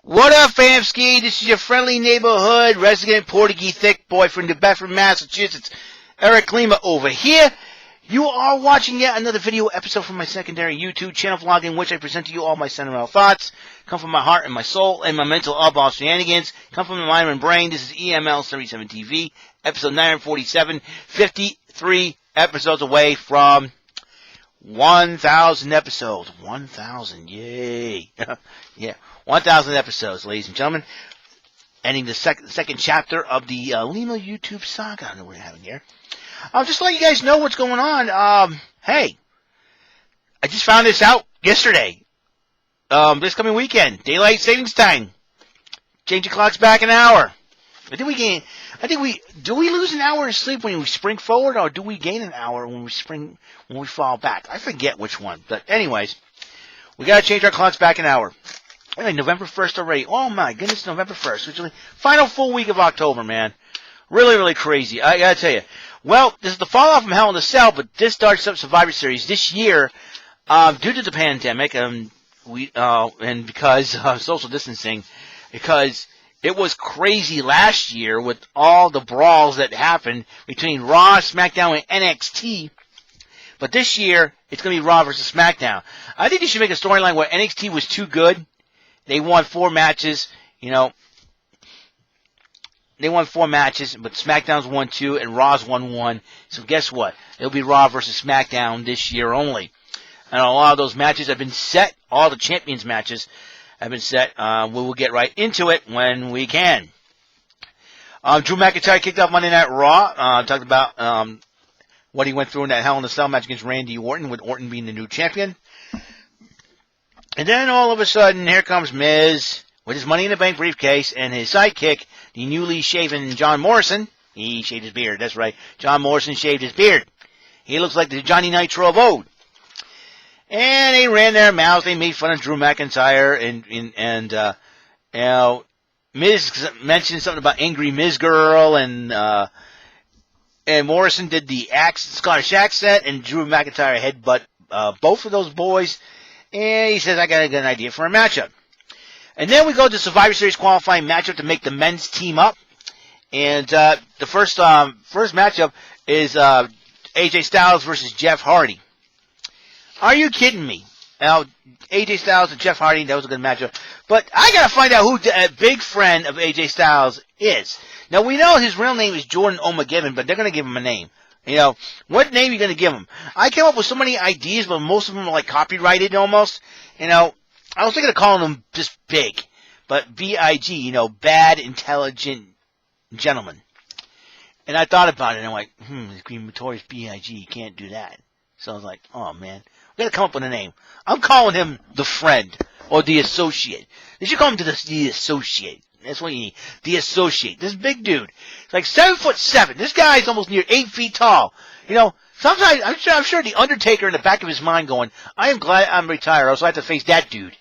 What up, famski? This is your friendly neighborhood resident Portuguese thick boy from New Bedford, Massachusetts, Eric Lima over here. You are watching yet another video episode from my secondary YouTube channel vlog in which I present to you all my sentimental thoughts, come from my heart and my soul and my mental oddball shenanigans, come from the mind and brain. This is EML77 TV, episode 947, 53 episodes away from 1,000 episodes. 1,000, yay. Yeah, 1,000 episodes, ladies and gentlemen. Ending the second chapter of the Lima YouTube saga that we're having here. Just to let you guys know what's going on. Hey, I just found this out yesterday. This coming weekend, daylight savings time. Change the clocks back an hour. Do we lose an hour of sleep when we spring forward, or do we gain an hour when we fall back? I forget which one. But anyways, we gotta change our clocks back an hour. Anyway, November 1st already. Oh my goodness, November 1st. Which is the final full week of October, man. Really, really crazy. I gotta tell you. Well, this is the fall off from Hell in a Cell, but this starts up Survivor Series this year, due to the pandemic, and because of social distancing, because it was crazy last year with all the brawls that happened between Raw, SmackDown, and NXT. But this year, it's going to be Raw versus SmackDown. I think they should make a storyline where NXT was too good. They won 4 matches, They won 4 matches, but SmackDown's won 2, and Raw's won 1. So guess what? It'll be Raw versus SmackDown this year only. And a lot of those matches have been set. All the Champions matches have been set. We will get right into it when we can. Drew McIntyre kicked off Monday Night Raw. Talked about what he went through in that Hell in a Cell match against Randy Orton, with Orton being the new champion. And then all of a sudden, here comes Miz with his Money in the Bank briefcase and his sidekick, the newly shaven John Morrison. He shaved his beard, that's right. John Morrison shaved his beard. He looks like the Johnny Nitro of old. And they ran their mouths. They made fun of Drew McIntyre, and Miz mentioned something about Angry Miz Girl, and Morrison did the Scottish accent, and Drew McIntyre headbutt both of those boys, and he says, I got a good idea for a matchup. And then we go to Survivor Series qualifying matchup to make the men's team up. And the first matchup is AJ Styles versus Jeff Hardy. Are you kidding me? Now, AJ Styles and Jeff Hardy, that was a good matchup. But I got to find out who a big friend of AJ Styles is. Now, we know his real name is Jordan O'Mageddon, but they're going to give him a name. What name are you going to give him? I came up with so many ideas, but most of them are like copyrighted almost. I was thinking of calling him just Big, but B-I-G, bad, intelligent gentleman. And I thought about it, and I'm like, the Notorious B.I.G., you can't do that. So I was like, oh, man, we got to come up with a name. I'm calling him the Friend, or the Associate. They should call him the Associate. That's what you need, the Associate. This big dude, he's like 7'7". This guy's almost near 8 feet tall. Sometimes I'm sure the Undertaker in the back of his mind going, I am glad I'm retired, else I have to face that dude.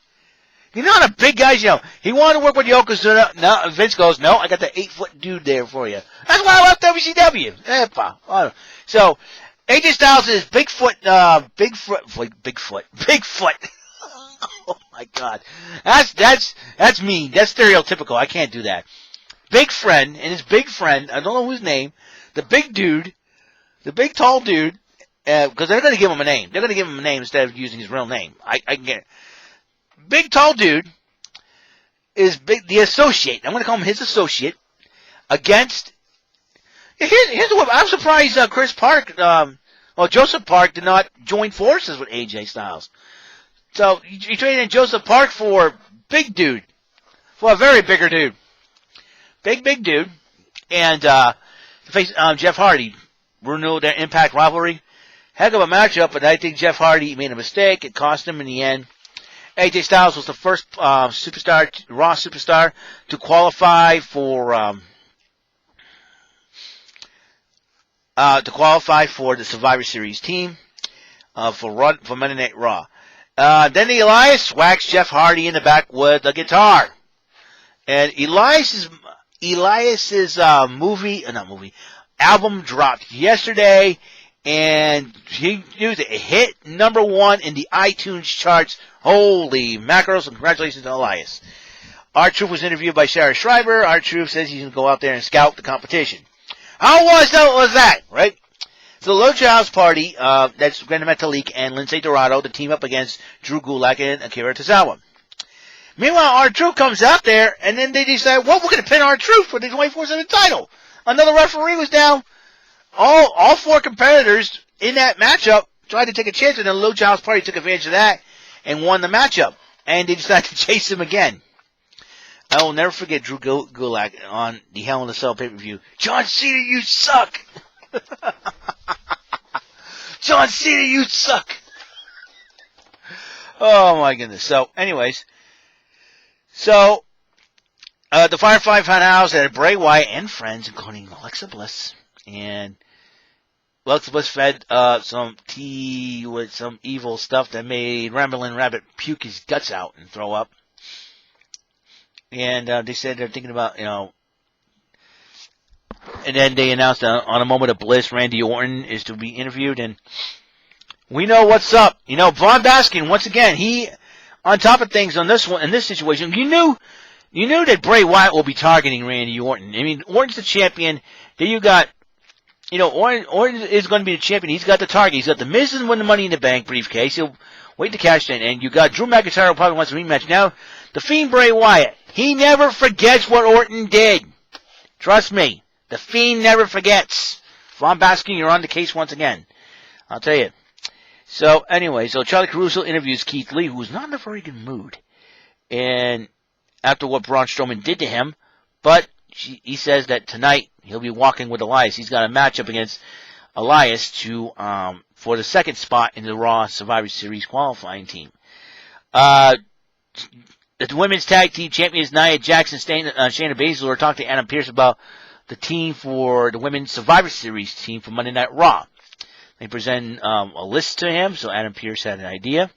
The big guys, he wanted to work with Yokozuna. No, Vince goes, no, I got the 8-foot dude there for you. That's why I left WCW. So, AJ Styles is Bigfoot. Oh my God. That's mean. That's stereotypical. I can't do that. Big friend, and his big friend, I don't know his name, the big dude, the big tall dude, because they're going to give him a name. They're going to give him a name instead of using his real name. I can get it. Big tall dude is the Associate. I'm going to call him his Associate against. Here's what I'm surprised. Joseph Park did not join forces with AJ Styles. So you traded in Joseph Park for big dude, for a very bigger dude, big dude, and to face Jeff Hardy. Renew their Impact rivalry. Heck of a matchup, but I think Jeff Hardy made a mistake. It cost him in the end. AJ Styles was the first Raw superstar to qualify for the Survivor Series team for Monday Night Raw. Then Elias whacks Jeff Hardy in the back with a guitar, and Elias's album dropped yesterday, and he was a hit #1 in the iTunes charts. Holy mackerels, and congratulations to Elias. R-Truth was interviewed by Sarah Schreiber. R-Truth says he's going to go out there and scout the competition. How was that, right? So the Lucha House Party, that's Brenda Metalik and Lindsay Dorado, to team up against Drew Gulak and Akira Tozawa. Meanwhile, R-Truth comes out there, and then they decide, well, we're going to pin R-Truth for the 24/7 title. Another referee was down. All 4 competitors in that matchup tried to take a chance, and the Lucha House Party took advantage of that and won the matchup. And they decided to chase him again. I will never forget Drew Gulak on the Hell in a Cell pay-per-view. John Cena, you suck! John Cena, you suck! Oh, my goodness. So, anyways. So, the Firefly Funhouse had Bray Wyatt and friends, including Alexa Bliss. And Alexa Bliss fed some tea with some evil stuff that made Ramblin' Rabbit puke his guts out and throw up. And they said they're thinking about, and then they announced on a moment of bliss, Randy Orton is to be interviewed, and we know what's up. Von Baskin, once again, he, on top of things on this one, in this situation, you knew that Bray Wyatt will be targeting Randy Orton. I mean, Orton's the champion. Then you got, Orton is going to be the champion. He's got the target. He's got the Miz and win the Money in the Bank briefcase. He'll wait to cash in. And you got Drew McIntyre who probably wants a rematch. Now, the Fiend Bray Wyatt, he never forgets what Orton did. Trust me. The Fiend never forgets. Von Baskin, you're on the case once again. I'll tell you. So, anyway, Charlie Caruso interviews Keith Lee, who's not in a very good mood. And after what Braun Strowman did to him, but he says that tonight he'll be walking with Elias. He's got a matchup against Elias for the second spot in the Raw Survivor Series qualifying team. The women's tag team champions Nia Jax and Shayna Baszler talked to Adam Pearce about the team for the women's Survivor Series team for Monday Night Raw. They presented a list to him, so Adam Pearce had an idea.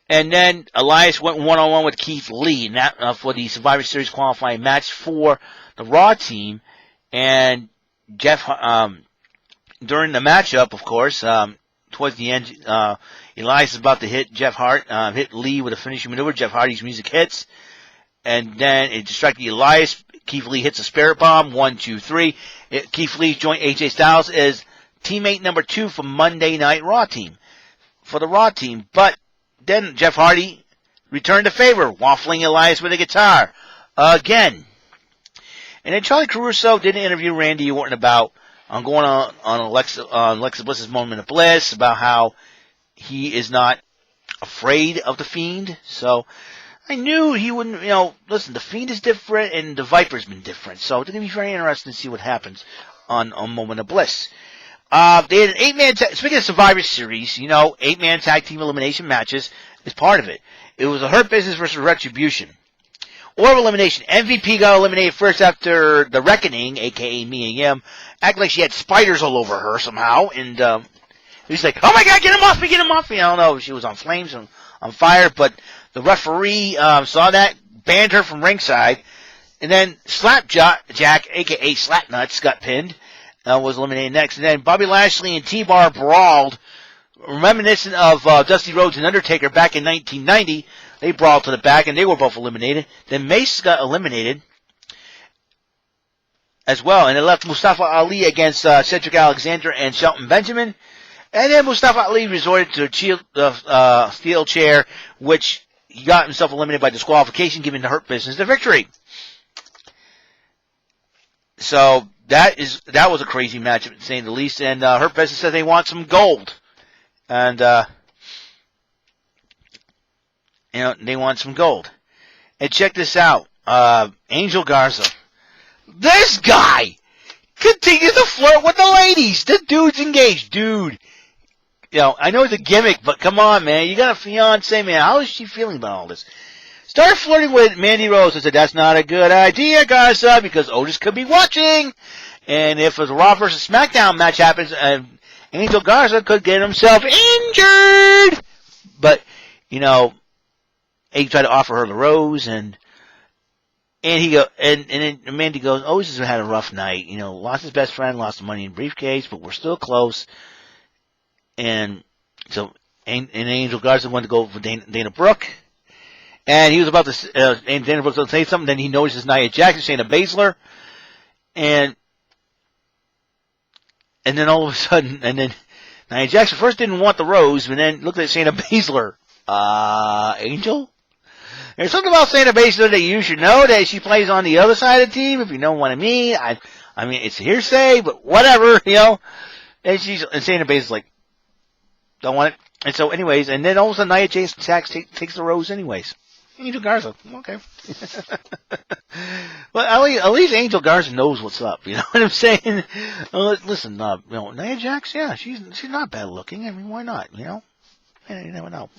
And then Elias went one-on-one with Keith Lee for the Survivor Series qualifying match for the Raw team. And Jeff, during the matchup, of course, towards the end, Elias is about to hit hit Lee with a finishing maneuver. Jeff Hardy's music hits. And then it distracted Elias. Keith Lee hits a spirit bomb. 1, 2, 3. Keith Lee joined AJ Styles as teammate number 2 for Monday Night Raw team. For the Raw team. But then Jeff Hardy returned the favor, waffling Elias with a guitar. Again. And then Charlie Caruso did an interview Randy Orton about going on Alexa Bliss's moment of bliss, about how he is not afraid of the Fiend. So I knew he wouldn't, listen, the Fiend is different and the Viper's been different. So it's going to be very interesting to see what happens on Moment of Bliss. They had an 8-man speaking of Survivor Series, 8-man tag team elimination matches is part of it. It was a Hurt Business versus Retribution. Order of elimination. MVP got eliminated first after the Reckoning, a.k.a. Mia Yim, acted like she had spiders all over her somehow, and he's like, oh my god, get him off me! I don't know if she was on flames, on fire, but the referee saw that, banned her from ringside, and then Slapjack, a.k.a. Slapnuts, got pinned, was eliminated next, and then Bobby Lashley and T-Bar brawled, reminiscent of Dusty Rhodes and Undertaker back in 1990. They brawled to the back, and they were both eliminated. Then Mace got eliminated as well, and it left Mustafa Ali against Cedric Alexander and Shelton Benjamin. And then Mustafa Ali resorted to a steel chair, which he got himself eliminated by disqualification, giving the Hurt Business the victory. So that was a crazy match, to say the least. And Hurt Business said they want some gold, and they want some gold. And check this out. Angel Garza. This guy continues to flirt with the ladies. The dude's engaged. Dude. I know it's a gimmick, but come on, man. You got a fiance, man. How is she feeling about all this? Started flirting with Mandy Rose. I said, that's not a good idea, Garza, because Otis could be watching. And if a Raw versus SmackDown match happens, Angel Garza could get himself injured. But, he tried to offer her the rose, and then Mandy goes, Otis has had a rough night. Lost his best friend, lost the money in briefcase, but we're still close. And so, and Angel Garza wanted to go for Dana Brooke. And he was about to, and Dana Brooks was going to say something, then he notices Nia Jax, Shayna Baszler, and then all of a sudden, and then Nia Jax first didn't want the rose, but then looked at Shayna Baszler. Angel? There's something about Shayna Baszler that you should know, that she plays on the other side of the team, if you know what I mean. I mean, it's hearsay, but whatever, you know. And Shayna Baszler's like, don't want it. And so, anyways, and then all of a sudden, Nia Jax takes the rose anyways. Angel Garza, okay. But at least Angel Garza knows what's up, you know what I'm saying? Listen, you know, Nia Jax, yeah, she's not bad looking. I mean, why not, you know? You never know.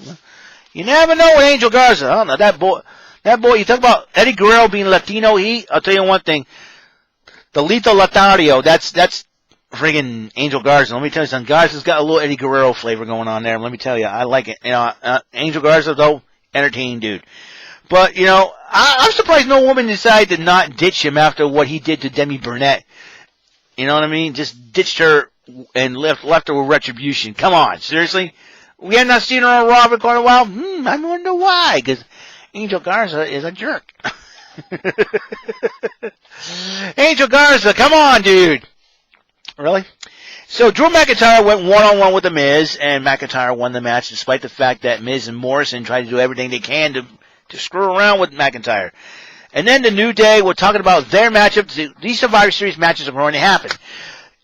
You never know with Angel Garza. I don't know, that boy, you talk about Eddie Guerrero being Latino, I'll tell you one thing, the Lito Latario, that's friggin' Angel Garza. Let me tell you something, Garza's got a little Eddie Guerrero flavor going on there. Let me tell you, I like it. You know, Angel Garza, though, entertaining dude. But, you know, I'm surprised no woman decided to not ditch him after what he did to Demi Burnett. You know what I mean? Just ditched her and left her with retribution. Come on, seriously? We have not seen her on Raw for quite a while? I wonder why. Because Angel Garza is a jerk. Angel Garza, come on, dude. Really? So Drew McIntyre went one-on-one with The Miz, and McIntyre won the match despite the fact that Miz and Morrison tried to do everything they can to screw around with McIntyre. And then the New Day, we're talking about their matchup. These Survivor Series matches are going to happen.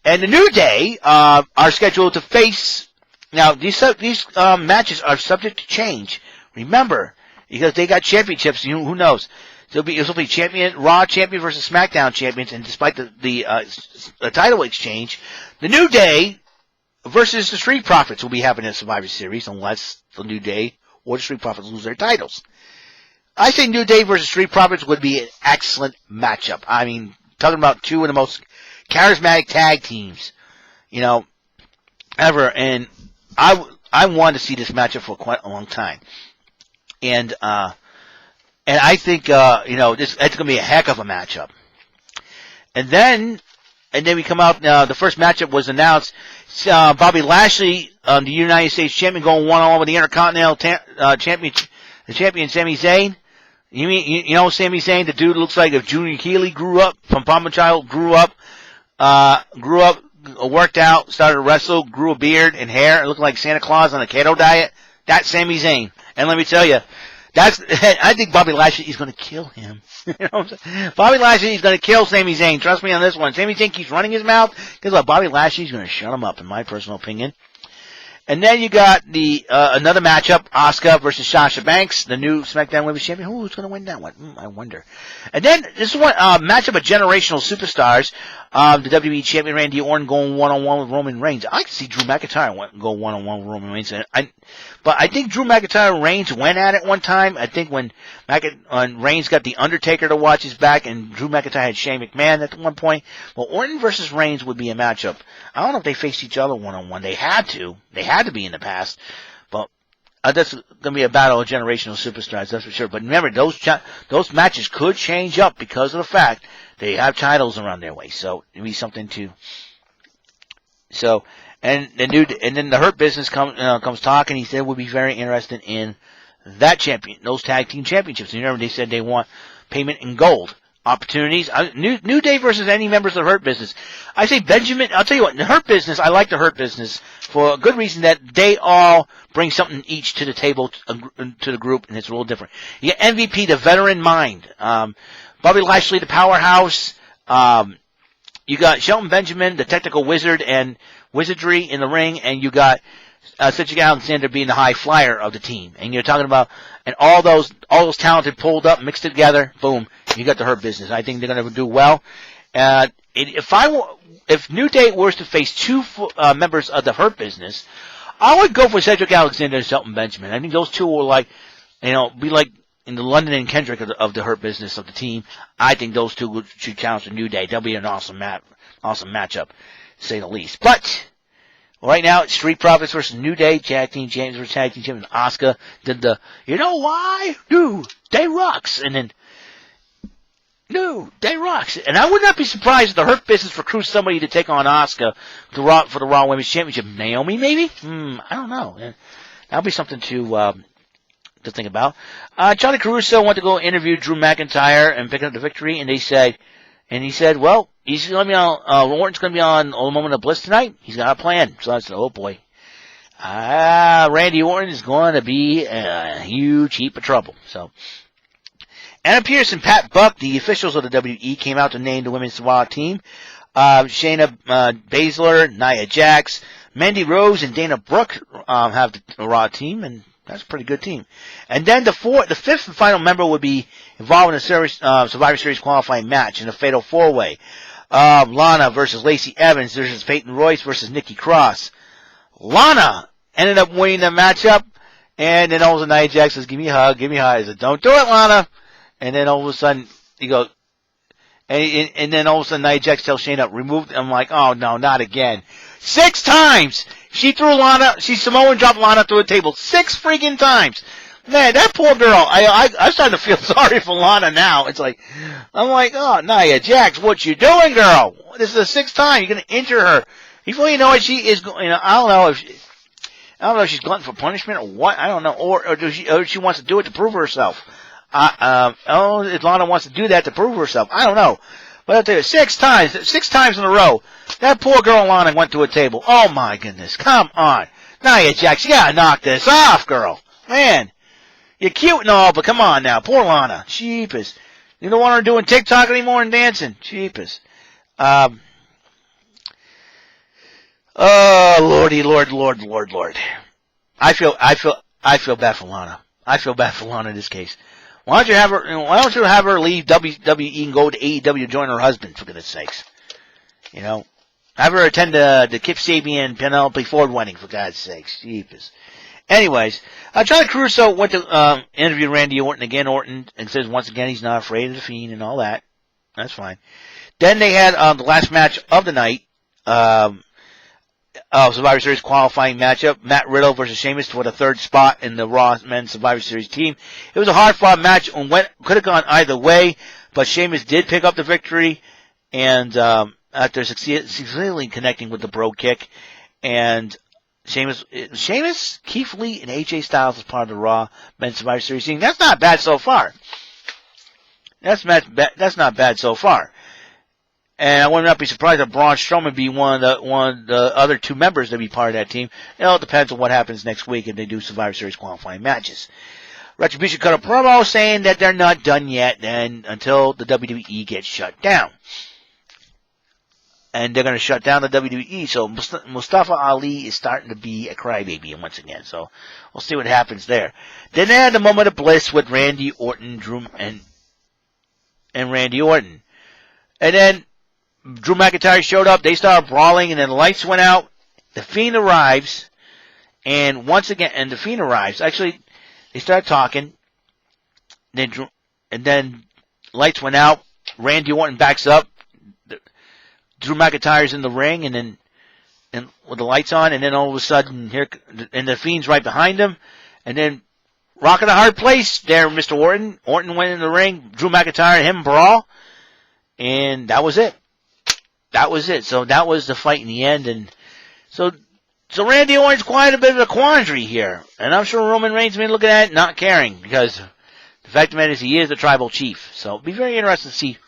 And the New Day are scheduled to face... Now, these matches are subject to change. Remember, because they got championships, who knows? It'll be champion, Raw champion versus SmackDown champions, and despite the title exchange, the New Day versus the Street Profits will be happening in Survivor Series, unless the New Day or the Street Profits lose their titles. I think New Day versus Street Profits would be an excellent matchup. I mean, talking about two of the most charismatic tag teams, you know, ever. And I wanted to see this matchup for quite a long time. And I think, you know, it's going to be a heck of a matchup. And then we come out, the first matchup was announced, Bobby Lashley, the United States champion, going one-on-one with the Intercontinental champion Sami Zayn. You know Sami Zayn, the dude looks like if Junior Keeley grew up, from Palmer Child, grew up, worked out, started to wrestle, grew a beard and hair, and looked like Santa Claus on a keto diet. That's Sami Zayn. And let me tell you, I think Bobby Lashley is going to kill him. You know what I'm saying? Bobby Lashley is going to kill Sami Zayn. Trust me on this one. Sami Zayn keeps running his mouth. Guess what? Bobby Lashley is going to shut him up, in my personal opinion. And then you got the another matchup, Asuka versus Sasha Banks, the new SmackDown Women's Champion. Who's going to win that one? I wonder. And then this is one matchup of generational superstars. The WWE Champion Randy Orton going one-on-one with Roman Reigns. I can see Drew McIntyre go one-on-one with Roman Reigns. But I think Drew McIntyre and Reigns went at it one time. I think when Reigns got The Undertaker to watch his back, and Drew McIntyre had Shane McMahon at one point. Well, Orton versus Reigns would be a matchup. I don't know if they faced each other one-on-one. They had to. They had to be in the past. But that's going to be a battle of generational superstars, that's for sure. But remember, those matches could change up because of the fact they have titles around their way. So it'd be something to... So... And then the Hurt Business comes talking. He said would be very interested in those tag team championships. And remember, they said they want payment in gold opportunities. New Day versus any members of the Hurt Business. I say Benjamin. I'll tell you what, the Hurt Business. I like the Hurt Business for a good reason that they all bring something each to the table to the group, and it's a little different. You got MVP, the veteran mind. Bobby Lashley, the powerhouse. You got Shelton Benjamin, the technical wizard and wizardry in the ring, and you got Cedric Alexander being the high flyer of the team. And you're talking about, and all those talented pulled up, mixed together, boom, you got the Hurt Business. I think they're going to do well. If New Day were to face two members of the Hurt Business, I would go for Cedric Alexander and Shelton Benjamin. I think those two will be like in the London and Kendrick of the Hurt Business of the team. I think those two should challenge the New Day. That'll be an awesome matchup, to say the least. But right now, it's Street Profits versus New Day, tag team champions versus tag team champions. Asuka did you know why? New Day rocks. And then, New Day rocks. And I would not be surprised if the Hurt Business recruits somebody to take on Asuka for the Raw Women's Championship. Naomi, maybe? I don't know. That'll be something to to think about. Charlie Caruso went to go interview Drew McIntyre and pick up the victory, and he said, well, he's going to be on, Orton's going to be on A Moment of Bliss tonight. He's got a plan. So I said, oh boy. Randy Orton is going to be a huge heap of trouble. So, Anna Pierce and Pat Buck, the officials of the WWE, came out to name the Women's Raw team. Shayna Baszler, Nia Jax, Mandy Rose, and Dana Brooke have the Raw team, and that's a pretty good team. And then the fifth and final member would be involved in a Survivor Series qualifying match in a fatal four-way. Lana versus Lacey Evans versus Peyton Royce versus Nikki Cross. Lana ended up winning the matchup, and then all of a sudden Nia Jax says, give me a hug, give me a hug. I said, don't do it, Lana. And then all of a sudden, he goes, and then all of a sudden Nia Jax tells Shayna, remove, I'm like, oh no, not again. 6 times! She threw Lana, Samoan dropped Lana through a table 6 freaking times. Man, that poor girl, I'm starting to feel sorry for Lana now. It's like, I'm like, oh, Nia Jax, what you doing, girl? This is the 6th time. You're going to injure her. Before you know it, she is, I don't know if she's glutton for punishment or what. I don't know. Or she wants to do it to prove herself. If Lana wants to do that to prove herself. I don't know. But I'll tell you, 6 times in a row, that poor girl Lana went to a table. Oh my goodness. Come on. Nia Jax, you gotta knock this off, girl. Man. You're cute and all, but come on now. Poor Lana. Jeepers. You don't want her doing TikTok anymore and dancing. Jeepers. Oh, Lordy, Lord. I feel bad for Lana. I feel bad for Lana in this case. Why don't you have her leave WWE and go to AEW to join her husband, for goodness sakes? You know, have her attend the Kip Sabian and Penelope Ford wedding, for God's sakes. Jeepers. Anyways, Charlie Caruso went to interview Randy Orton again. Orton and says once again he's not afraid of the Fiend and all that. That's fine. Then they had the last match of the night, Survivor Series qualifying matchup. Matt Riddle versus Sheamus for the 3rd spot in the Raw Men's Survivor Series team. It was a hard-fought match and could have gone either way, but Sheamus did pick up the victory, and after successfully connecting with the Bro Kick, and Sheamus, Keith Lee, and AJ Styles as part of the Raw Men's Survivor Series team. That's not bad so far. That's not bad so far. And I would not be surprised if Braun Strowman be one of the other 2 members to be part of that team. It depends on what happens next week if they do Survivor Series qualifying matches. Retribution cut a promo saying that they're not done yet and until the WWE gets shut down. And they're going to shut down the WWE, so Mustafa Ali is starting to be a crybaby once again. So we'll see what happens there. Then they had the Moment of Bliss with Randy Orton, Drew, and Randy Orton. And then Drew McIntyre showed up. They started brawling, and then the lights went out. The Fiend arrives, and the Fiend arrives. Actually, they started talking. And then lights went out. Randy Orton backs up. Drew McIntyre's in the ring, and with the lights on, and then all of a sudden, and the Fiend's right behind him, and then rock in a hard place there, Mr. Orton. Orton went in the ring. Drew McIntyre and him brawl, and that was it. So that was the fight in the end, and so Randy Orton's quite a bit of a quandary here, and I'm sure Roman Reigns been looking at it, not caring, because the fact of the matter is he is the tribal chief. So it'll be very interesting to see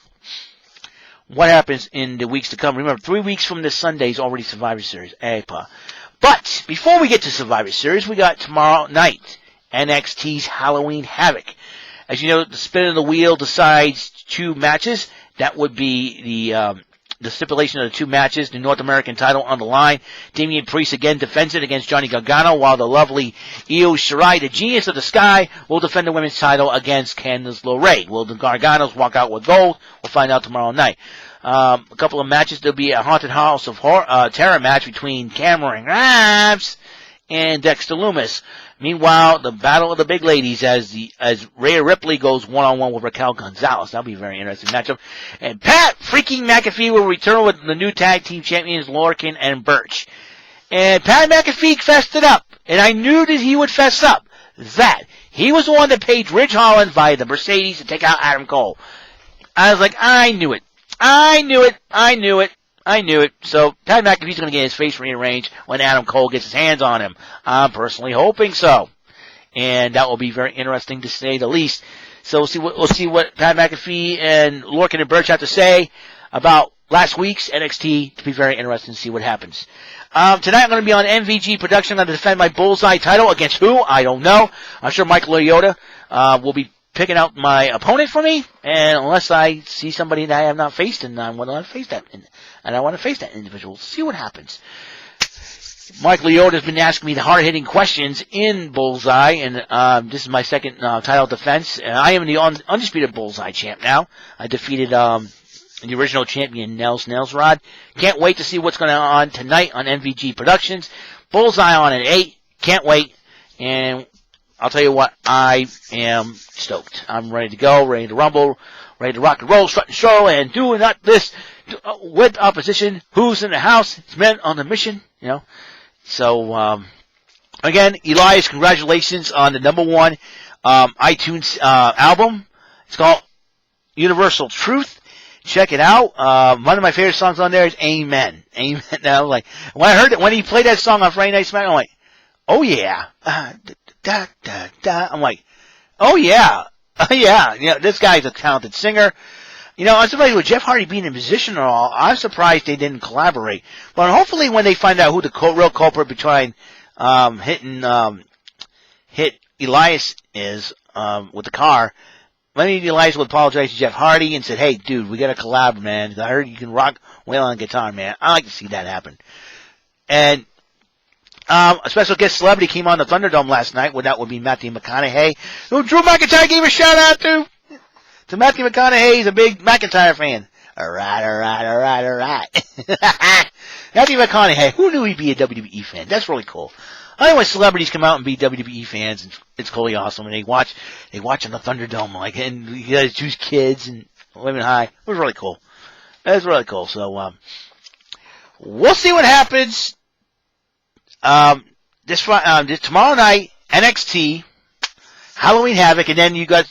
what happens in the weeks to come. Remember, 3 weeks from this Sunday is already Survivor Series. But before we get to Survivor Series, we got tomorrow night NXT's Halloween Havoc. As you know, the spin of the wheel decides 2 matches. That would be the stipulation of the 2 matches, the North American title on the line. Damian Priest again defends it against Johnny Gargano, while the lovely Io Shirai, the genius of the sky, will defend the women's title against Candice LeRae. Will the Garganos walk out with gold? We'll find out tomorrow night. A couple of matches. There'll be a Haunted House of Terror match between Cameron Grimes and Dexter Lumis. Meanwhile, the battle of the big ladies as Rhea Ripley goes one-on-one with Raquel Gonzalez. That'll be a very interesting matchup. And Pat freaking McAfee will return with the new tag team champions Lorcan and Birch. And Pat McAfee fessed it up. And I knew that he would fess up. That he was the one that paid Ridge Holland via the Mercedes to take out Adam Cole. I was like, I knew it. So Pat McAfee's going to get his face rearranged when Adam Cole gets his hands on him. I'm personally hoping so. and that will be very interesting to say the least. So we'll see what Pat McAfee and Lorcan and Birch have to say about last week's NXT. To be very interesting to see what happens. Tonight I'm going to be on MVG Production. I'm going to defend my Bullseye title against who? I don't know. I'm sure Mike Liotta will be picking out my opponent for me, and unless I see somebody that I have not faced, and I want to face that, and I want to face that individual. See what happens. Mike Liotta has been asking me the hard-hitting questions in Bullseye, and this is my second title defense. I am the undisputed Bullseye champ now. I defeated the original champion, Nels Rod. Can't wait to see what's going on tonight on MVG Productions. Bullseye on at 8. Can't wait. And I'll tell you what, I am stoked. I'm ready to go, ready to rumble, ready to rock and roll, strut and show, and do not this with opposition. Who's in the house? It's men on the mission, you know. So, again, Elias, congratulations on the #1 iTunes album. It's called Universal Truth. Check it out. One of my favorite songs on there is Amen. Amen. Now, like, when I heard it, when he played that song on Friday Night Smack, I'm like, oh yeah. I'm like, oh yeah. Yeah. You know, this guy's a talented singer. You know, I'm surprised with Jeff Hardy being a musician and all, I'm surprised they didn't collaborate. But hopefully when they find out who the real culprit between hit Elias is with the car, maybe Elias would apologize to Jeff Hardy and said, hey, dude, we got to collab, man. I heard you can rock wail on guitar, man. I like to see that happen. And a special guest celebrity came on the Thunderdome last night. Well, that would be Matthew McConaughey, who Drew McIntyre gave a shout-out to Matthew McConaughey. He's a big McIntyre fan. All right. Matthew McConaughey, who knew he'd be a WWE fan? That's really cool. I think when celebrities come out and be WWE fans, it's totally awesome. And they watch on the Thunderdome, like, and you guys choose kids and living high. It was really cool. It was really cool. So, we'll see what happens. This tomorrow night, NXT, Halloween Havoc, and then you got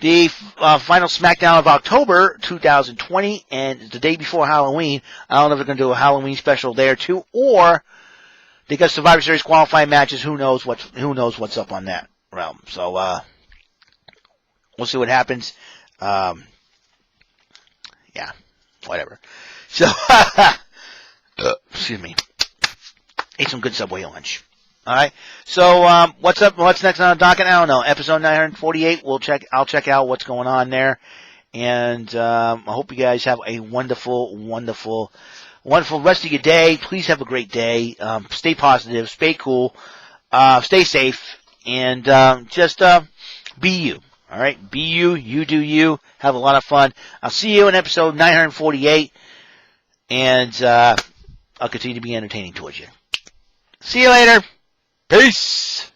the final SmackDown of October 2020, and the day before Halloween. I don't know if they're going to do a Halloween special there too, or they got Survivor Series qualifying matches. Who knows what's up on that realm? So we'll see what happens. Yeah, whatever. So excuse me. Ate some good Subway lunch. All right. So what's up? What's next on the docket? I don't know. Episode 948. I'll check out what's going on there, and I hope you guys have a wonderful rest of your day. Please have a great day. Stay positive. Stay cool. Stay safe, and just be you. All right. Be you. You do you. Have a lot of fun. I'll see you in episode 948, and I'll continue to be entertaining towards you. See you later. Peace.